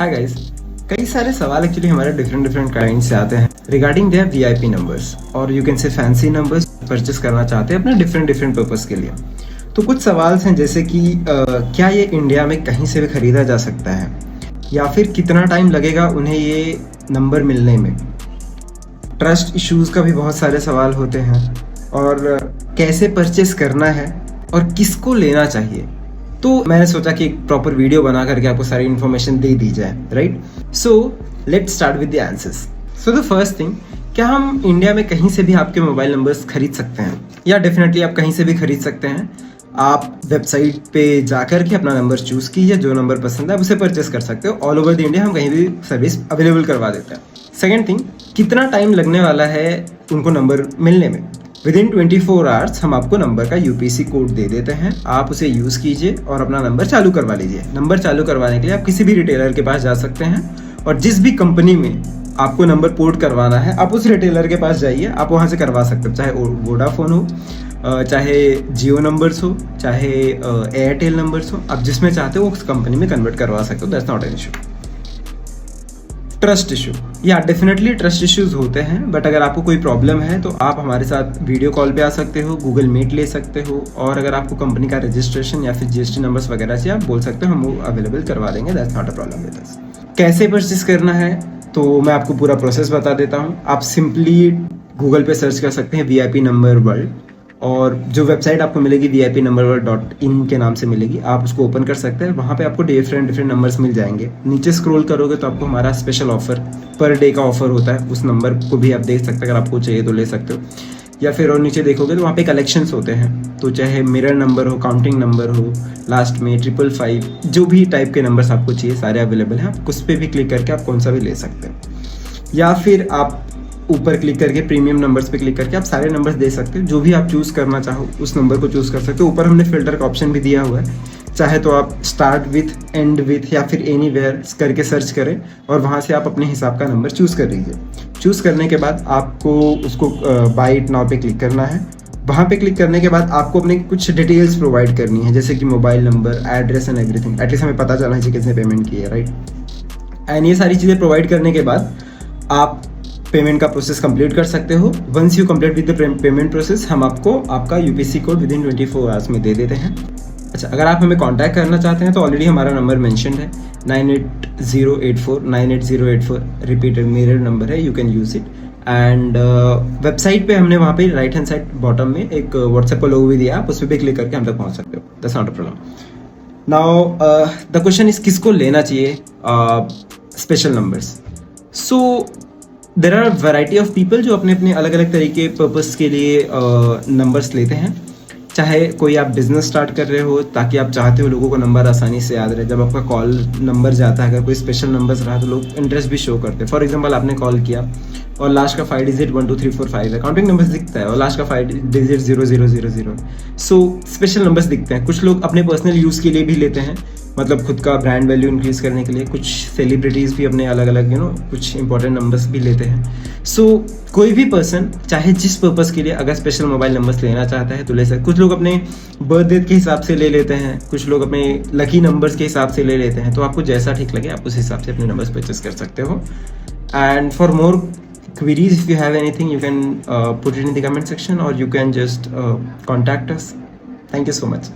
Hi guys, कई सारे सवाल एक्चुअली हमारे डिफरेंट काइंड से आते हैं रिगार्डिंग देयर वीआईपी नंबर्स और you can say fancy numbers purchase करना चाहते हैं अपने डिफरेंट पर्पस के लिए। तो कुछ सवाल हैं जैसे कि क्या ये इंडिया में कहीं से भी खरीदा जा सकता है, या फिर कितना टाइम लगेगा उन्हें ये नंबर मिलने में। ट्रस्ट इश्यूज़ का भी बहुत सारे सवाल होते हैं, और कैसे परचेस करना है और किसको लेना चाहिए। तो मैंने सोचा कि एक प्रॉपर वीडियो बना करके आपको सारी इन्फॉर्मेशन दे दी जाए, right. So let's start with the answers. So the first thing, क्या हम इंडिया में कहीं से भी आपके मोबाइल नंबर्स खरीद सकते हैं? या डेफिनेटली आप कहीं से भी खरीद सकते हैं। आप वेबसाइट पे जाकर के अपना नंबर चूज़ कीजिए, जो नंबर पसंद है आप उसे परचेस कर सकते हो। ऑल ओवर द इंडिया हम कहीं भी सर्विस अवेलेबल करवा देते हैं। सेकेंड थिंग, कितना टाइम लगने वाला है उनको नंबर मिलने में? विदिन 24 आवर्स हम आपको नंबर का यूपीसी कोड दे देते हैं, आप उसे यूज़ कीजिए और अपना नंबर चालू करवा लीजिए। नंबर चालू करवाने के लिए आप किसी भी रिटेलर के पास जा सकते हैं, और जिस भी कंपनी में आपको नंबर पोर्ट करवाना है आप उस रिटेलर के पास जाइए, आप वहाँ से करवा सकते हो। चाहे वोडाफोन हो, चाहे जियो नंबर्स हो, चाहे एयरटेल नंबर्स हो, आप जिसमें चाहते हो उस कंपनी में कन्वर्ट करवा सकते हो। That's not an issue. Trust issue, या डेफिनेटली ट्रस्ट इश्यूज होते हैं, बट अगर आपको कोई प्रॉब्लम है तो आप हमारे साथ वीडियो कॉल पे आ सकते हो, गूगल मीट ले सकते हो, और अगर आपको कंपनी का रजिस्ट्रेशन या फिर जीएसटी नंबर्स वगैरह चाहिए आप बोल सकते हो, हम वो अवेलेबल करवा देंगे। That's not a problem with us. कैसे परचेस करना है तो मैं आपको पूरा प्रोसेस बता देता हूँ। आप सिंपली गूगल पे सर्च कर सकते हैं VIP नंबर वर्ल्ड, और जो वेबसाइट आपको मिलेगी vipnumberworld.in के नाम से मिलेगी, आप उसको ओपन कर सकते हैं। वहाँ पे आपको डिफरेंट नंबर्स मिल जाएंगे। नीचे स्क्रॉल करोगे तो आपको हमारा स्पेशल ऑफर, पर डे का ऑफर होता है, उस नंबर को भी आप देख सकते हैं। अगर आपको चाहिए तो ले सकते हो, या फिर और नीचे देखोगे तो वहाँ पे कलेक्शंस होते हैं। तो चाहे मिरर नंबर हो, काउंटिंग नंबर हो, लास्ट में 555, जो भी टाइप के नंबर्स आपको चाहिए सारे अवेलेबल हैं। आप उस पर भी क्लिक करके आप कौन सा भी ले सकते हैं, या फिर आप ऊपर क्लिक करके प्रीमियम नंबर्स पे क्लिक करके आप सारे नंबर्स दे सकते हो। जो भी आप चूज़ करना चाहो उस नंबर को चूज़ कर सकते हो। ऊपर हमने फिल्टर का ऑप्शन भी दिया हुआ है, चाहे तो आप स्टार्ट विथ, एंड विथ, या फिर एनीवेयर करके सर्च करें, और वहाँ से आप अपने हिसाब का नंबर चूज़ कर लीजिए। चूज़ करने के बाद आपको उसको बाय इट नाउ पे क्लिक करना है। वहाँ पे क्लिक करने के बाद आपको अपनी कुछ डिटेल्स प्रोवाइड करनी है, जैसे कि mobile number, address and everything. At least हमें पता चलना चाहिए किसने पेमेंट की है, राइट। एंड ये सारी चीज़ें प्रोवाइड करने के बाद आप पेमेंट का प्रोसेस कंप्लीट कर सकते हो। Once you complete with the payment process, हम आपको आपका यूपीसी कोड विदिन 24 आवर्स में दे देते हैं। अच्छा, अगर आप हमें कांटेक्ट करना चाहते हैं तो ऑलरेडी हमारा नंबर मेंशन है, 9808498084 रिपीटेड मेरा नंबर है, you can use it. And website पे हमने वहाँ पे राइट हैंड साइड बॉटम में एक व्हाट्सएप का लोगो भी दिया, आप उस पर भी क्लिक करके हम तक पहुँच सकते हो। That's not a problem. Now the question is, किसको लेना चाहिए special numbers? So there are variety of people जो अपने अपने अलग अलग तरीके पर्पस के लिए नंबर्स लेते हैं। चाहे कोई आप बिजनेस स्टार्ट कर रहे हो ताकि आप चाहते हो लोगों को नंबर आसानी से याद रहे, जब आपका कॉल नंबर जाता है, अगर कोई स्पेशल नंबर्स रहा तो लोग इंटरेस्ट भी शो करते हैं। फॉर एग्जांपल, आपने कॉल किया और लास्ट का 5 डिजिट 1 2 3 4 5 है, काउंटिंग नंबर्स दिखता है, और लास्ट का 5 डिजिट 0 सो स्पेशल नंबर्स दिखते हैं। कुछ लोग अपने पर्सनल यूज़ के लिए भी लेते हैं, मतलब खुद का ब्रांड वैल्यू इंक्रीज करने के लिए। कुछ सेलिब्रिटीज़ भी अपने अलग अलग कुछ इंपॉर्टेंट नंबर्स भी लेते हैं। सो कोई भी पर्सन चाहे जिस पर्पस के लिए अगर स्पेशल मोबाइल नंबर्स लेना चाहता है तो ले सकते। कुछ लोग अपने बर्थ डेट के हिसाब से ले लेते हैं, कुछ लोग अपने लकी नंबर्स के हिसाब से ले लेते हैं। तो आपको जैसा ठीक लगे आप उस हिसाब से अपने नंबर्स परचेस कर सकते हो। And for more queries, if you have anything, you can put it in the comment section, or you can just contact us. Thank you so much.